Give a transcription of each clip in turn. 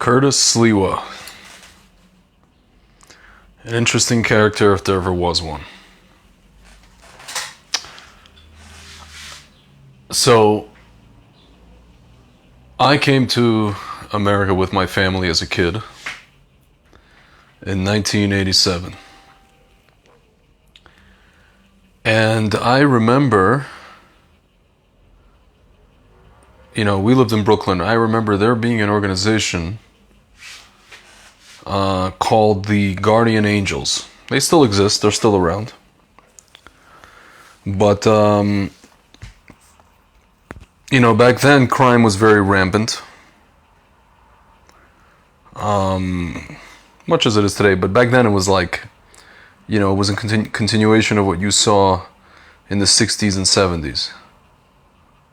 Curtis Sliwa. An interesting character if there ever was one. So, I came to America with my family as a kid in 1987. And I remember, we lived in Brooklyn. I remember there being an organization called the Guardian Angels. They still exist, they're still around. But, back then crime was very rampant. Much as it is today, but back then it was like, it was a continuation of what you saw in the 60s and 70s.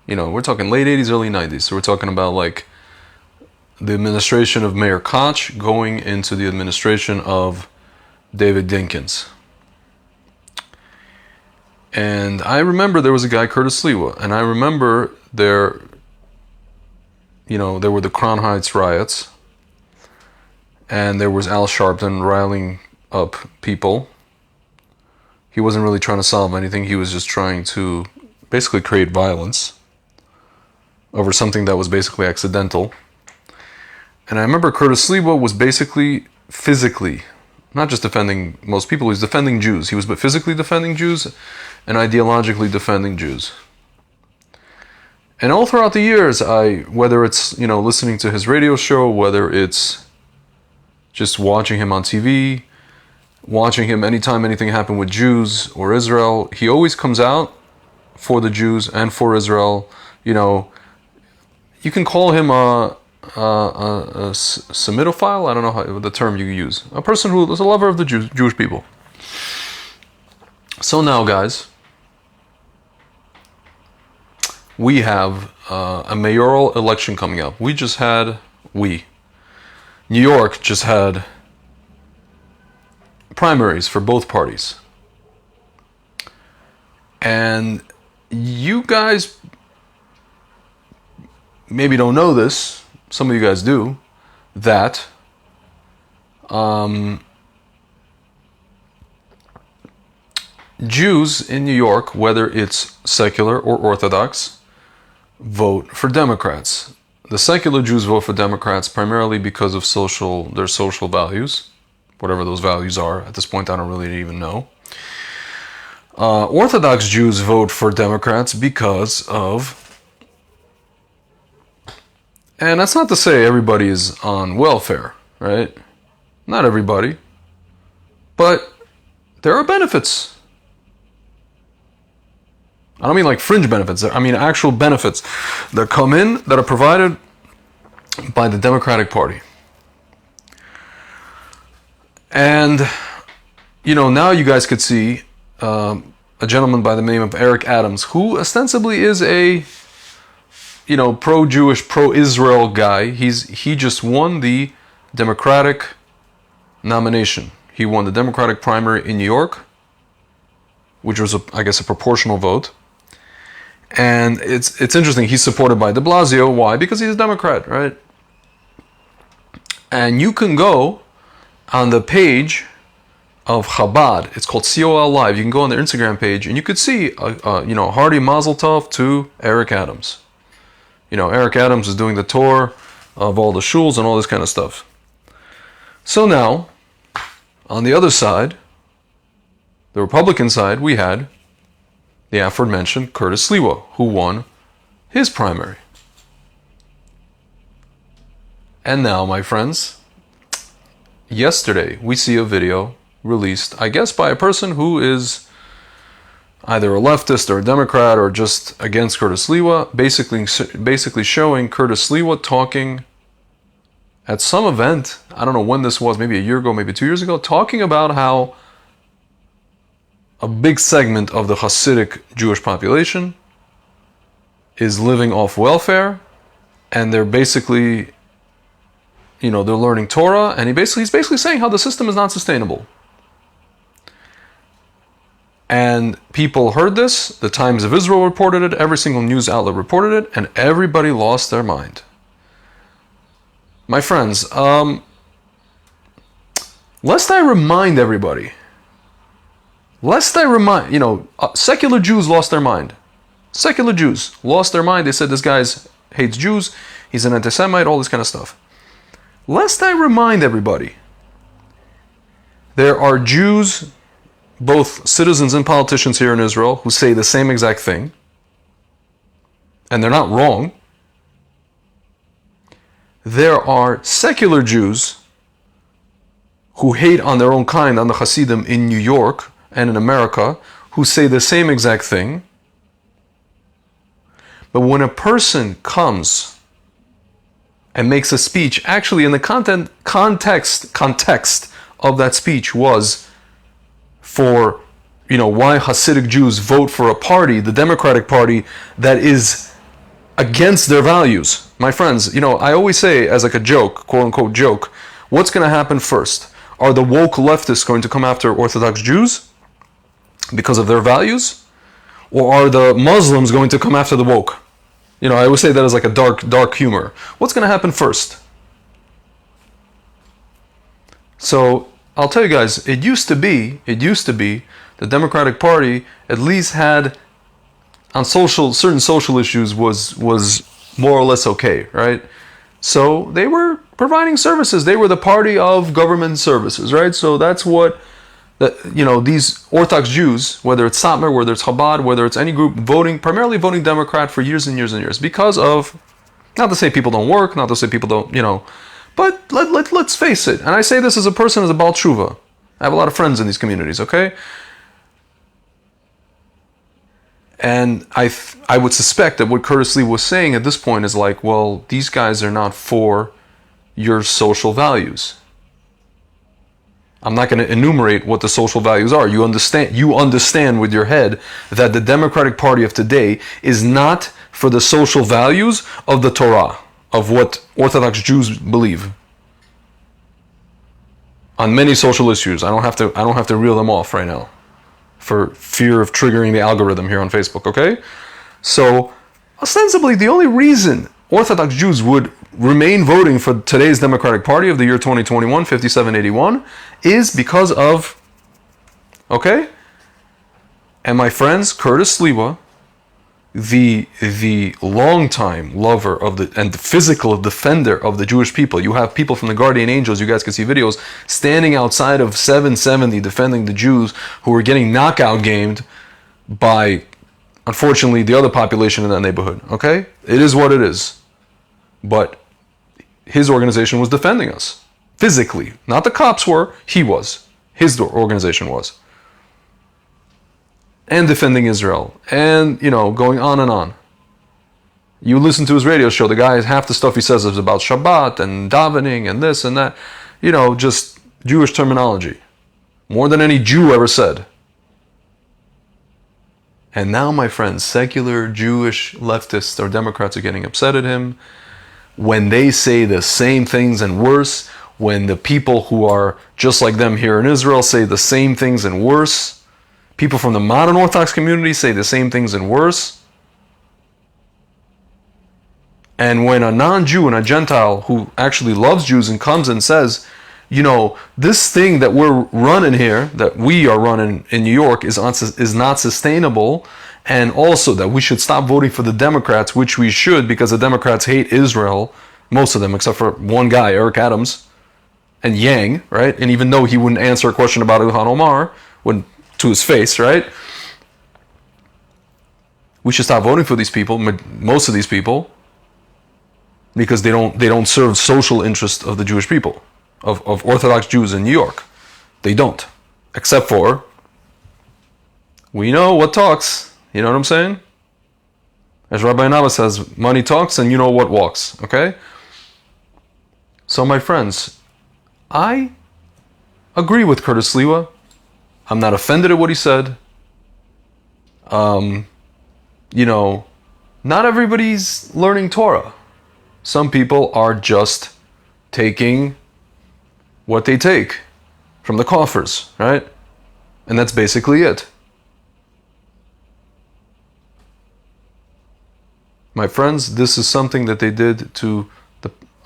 We're talking late 80s, early 90s. So we're talking about like the administration of Mayor Koch going into the administration of David Dinkins. And I remember there was a guy, Curtis Sliwa, and I remember there were the Crown Heights riots, and there was Al Sharpton riling up people. He wasn't really trying to solve anything. He was just trying to basically create violence over something that was basically accidental. And I remember Curtis Sliwa was basically physically, not just defending most people, he was defending Jews. He was physically defending Jews and ideologically defending Jews. And all throughout the years, whether it's, listening to his radio show, whether it's just watching him on TV, watching him anytime anything happened with Jews or Israel, he always comes out for the Jews and for Israel. You can call him a Semitophile. I don't know the term you use. A person who is a lover of the Jewish people. So now, guys, we have a mayoral election coming up. New York just had primaries for both parties. And you guys maybe don't know this, some of you guys do, that Jews in New York, whether it's secular or Orthodox, vote for Democrats. The secular Jews vote for Democrats primarily because of their social values, whatever those values are. At this point, I don't really even know. Orthodox Jews vote for Democrats because of... And that's not to say everybody is on welfare, right? Not everybody. But there are benefits. I don't mean like fringe benefits. I mean actual benefits that come in that are provided by the Democratic Party. And, now you guys could see a gentleman by the name of Eric Adams, who ostensibly is a pro-Jewish, pro-Israel guy. He just won the Democratic nomination. He won the Democratic primary in New York, which was, I guess, a proportional vote. And it's interesting. He's supported by de Blasio. Why? Because he's a Democrat, right? And you can go on the page of Chabad. It's called COL Live. You can go on their Instagram page, and you could see, hearty mazel tov to Eric Adams. Eric Adams is doing the tour of all the shuls and all this kind of stuff. So now, on the other side, the Republican side, we had the aforementioned Curtis Sliwa, who won his primary. And now, my friends, yesterday we see a video released, I guess, by a person who is either a leftist or a Democrat or just against Curtis Sliwa, basically showing Curtis Sliwa talking at some event, I don't know when this was, maybe a year ago, maybe 2 years ago, talking about how a big segment of the Hasidic Jewish population is living off welfare, and they're basically, they're learning Torah, and he's basically saying how the system is not sustainable. And people heard this, the Times of Israel reported it, every single news outlet reported it, and everybody lost their mind. My friends, lest I remind everybody, secular Jews lost their mind. Secular Jews lost their mind. They said this guy hates Jews, he's an anti-Semite, all this kind of stuff. Lest I remind everybody, there are Jews, both citizens and politicians here in Israel, who say the same exact thing, and they're not wrong. There are secular Jews who hate on their own kind, on the Hasidim in New York and in America, who say the same exact thing. But when a person comes and makes a speech, actually in the context of that speech was for, why Hasidic Jews vote for a party, the Democratic Party, that is against their values. My friends, I always say as like a joke, quote unquote joke, what's going to happen first? Are the woke leftists going to come after Orthodox Jews because of their values? Or are the Muslims going to come after the woke? I always say that as like a dark humor. What's going to happen first? So I'll tell you guys, it used to be the Democratic Party at least had on certain social issues was more or less okay, right? So they were providing services. They were the party of government services, right? So that's what these Orthodox Jews, whether it's Satmar, whether it's Chabad, whether it's any group, primarily voting Democrat for years and years and years, because of, not to say people don't work, not to say people don't, but let's face it. And I say this as a person, as a Baal Tshuva. I have a lot of friends in these communities, okay? And I would suspect that what Curtis Lee was saying at this point is like, well, these guys are not for your social values. I'm not going to enumerate what the social values are. You understand with your head that the Democratic Party of today is not for the social values of the Torah, of what Orthodox Jews believe. On many social issues, I don't have to reel them off right now, for fear of triggering the algorithm here on Facebook, okay? So, ostensibly, the only reason Orthodox Jews would remain voting for today's Democratic Party of the year 2021, 5781, is because of, okay? And my friends, Curtis Sliwa, the longtime lover of and the physical defender of the Jewish people. You have people from the Guardian Angels, you guys can see videos, standing outside of 770 defending the Jews who were getting knockout gamed by, unfortunately, the other population in that neighborhood, okay? It is what it is. But his organization was defending us, physically. Not the cops were, he was. His organization was. And defending Israel, and, going on and on. You listen to his radio show, the guy, half the stuff he says is about Shabbat and davening and this and that. Just Jewish terminology. More than any Jew ever said. And now, my friends, secular Jewish leftists or Democrats are getting upset at him when they say the same things and worse, when the people who are just like them here in Israel say the same things and worse. People from the modern Orthodox community say the same things and worse. And when a non-Jew and a Gentile who actually loves Jews and comes and says, this thing that we're running here, that we are running in New York is not sustainable, and also that we should stop voting for the Democrats, which we should because the Democrats hate Israel, most of them except for one guy, Eric Adams, and Yang, right? And even though he wouldn't answer a question about Ilhan Omar, to his face, right? We should stop voting for these people, most of these people, because they don't serve social interest of the Jewish people, of Orthodox Jews in New York. They don't, except for, we know what talks. You know what I'm saying? As Rabbi Nava says, money talks and you know what walks, okay? So my friends, I agree with Curtis Sliwa. I'm not offended at what he said. Not everybody's learning Torah. Some people are just taking what they take from the coffers, right? And that's basically it. My friends, this is something that they did to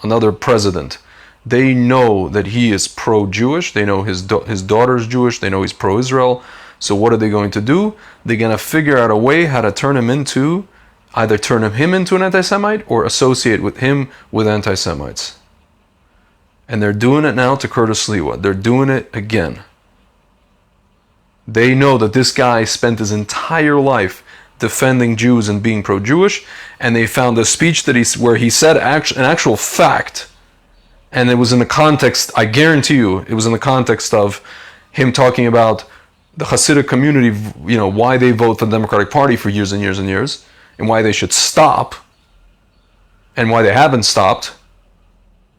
another president, they know that he is pro-Jewish. They know his daughter's Jewish. They know he's pro-Israel. So what are they going to do? They're going to figure out a way how to turn him into an anti-Semite or associate with him with anti-Semites. And they're doing it now to Curtis Sliwa. They're doing it again. They know that this guy spent his entire life defending Jews and being pro-Jewish, and they found a speech where he said an actual fact, and it was in the context, I guarantee you, it was in the context of him talking about the Hasidic community, why they vote for the Democratic Party for years and years and years, and why they should stop, and why they haven't stopped,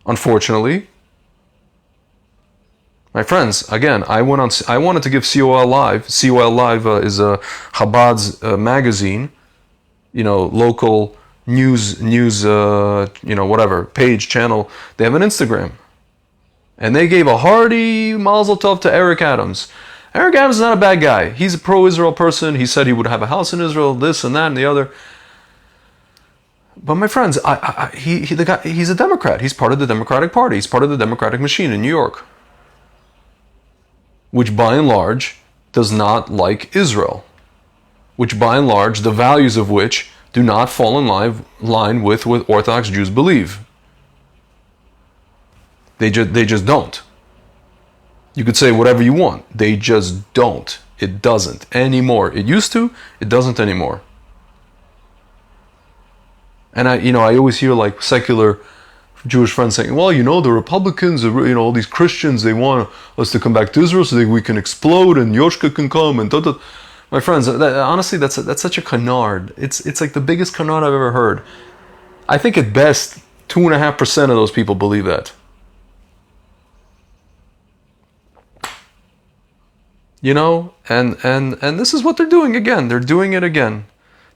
unfortunately. My friends, again, I wanted to give COL Live. COL Live is a Chabad's magazine, local news, whatever, page, channel. They have an Instagram. And they gave a hearty mazel tov to Eric Adams. Eric Adams is not a bad guy. He's a pro-Israel person. He said he would have a house in Israel, this and that and the other. But my friends, he's a Democrat. He's part of the Democratic Party. He's part of the Democratic machine in New York, which by and large does not like Israel, which by and large, the values of which do not fall in line with what Orthodox Jews believe. They just don't. You could say whatever you want. They just don't. It doesn't anymore. It used to. It doesn't anymore. And I always hear like secular Jewish friends saying, well, the Republicans, all these Christians, they want us to come back to Israel so that we can explode and Yoshka can come and da. My friends, honestly, that's such a canard. It's like the biggest canard I've ever heard. I think at best 2.5% of those people believe that. And this is what they're doing again. They're doing it again.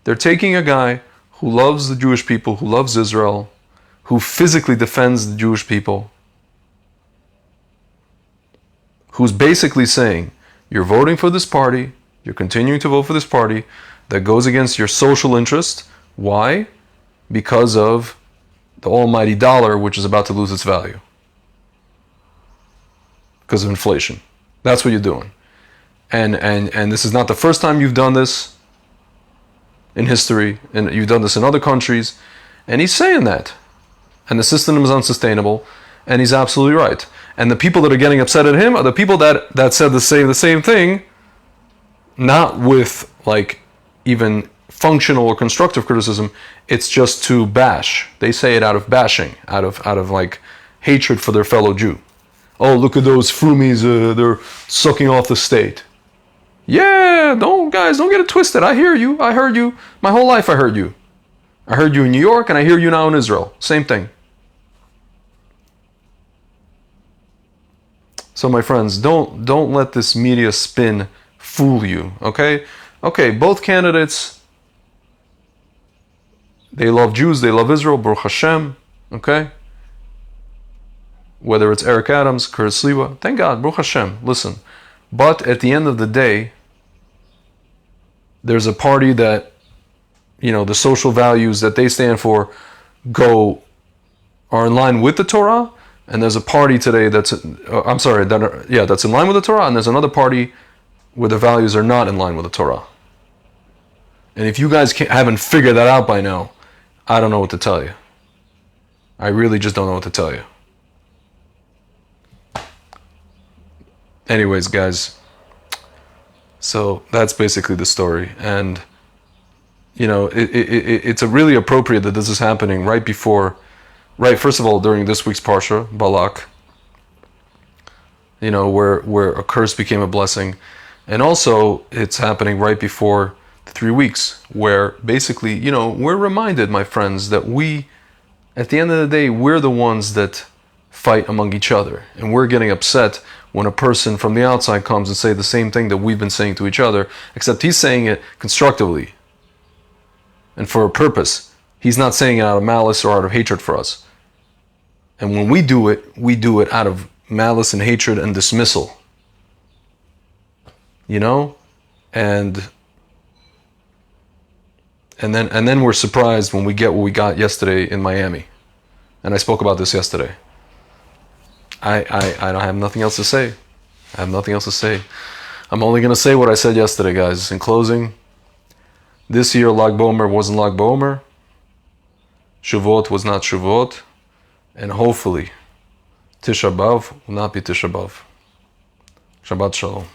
They're taking a guy who loves the Jewish people, who loves Israel, who physically defends the Jewish people, who's basically saying, you're voting for this party, you're continuing to vote for this party that goes against your social interest. Why? Because of the almighty dollar, which is about to lose its value. Because of inflation. That's what you're doing. And this is not the first time you've done this in history, and you've done this in other countries, and he's saying that. And the system is unsustainable, and he's absolutely right. And the people that are getting upset at him are the people that said the same thing, not with like even functional or constructive criticism. It's just to bash. They say it out of bashing, out of like hatred for their fellow Jew. Oh, look at those frumies, they're sucking off the state. Yeah, don't get it twisted. I hear you. I heard you. My whole life I heard you. I heard you in New York, and I hear you now in Israel. Same thing. So my friends, don't let this media spin fool you, okay? Okay, both candidates, they love Jews, they love Israel, Baruch Hashem, okay? Whether it's Eric Adams, Curtis Sliwa, thank God, Baruch Hashem, listen. But at the end of the day, there's a party that, the social values that they stand for are in line with the Torah, and there's a party today that's in line with the Torah, and there's another party where the values are not in line with the Torah. And if you guys haven't figured that out by now, I don't know what to tell you. I really just don't know what to tell you. Anyways, guys, so that's basically the story. And, it's really appropriate that this is happening first of all, during this week's Parsha, Balak, where a curse became a blessing. And also, it's happening right before the 3 weeks, where basically, we're reminded, my friends, that at the end of the day, we're the ones that fight among each other. And we're getting upset when a person from the outside comes and say the same thing that we've been saying to each other, except he's saying it constructively and for a purpose. He's not saying it out of malice or out of hatred for us. And when we do it out of malice and hatred and dismissal. And then we're surprised when we get what we got yesterday in Miami. And I spoke about this yesterday. I don't have nothing else to say. I have nothing else to say. I'm only going to say what I said yesterday, guys. In closing, this year Lag BaOmer wasn't Lag BaOmer. Shavuot was not Shavuot. And hopefully, Tisha B'Av will not be Tisha B'Av. Shabbat Shalom.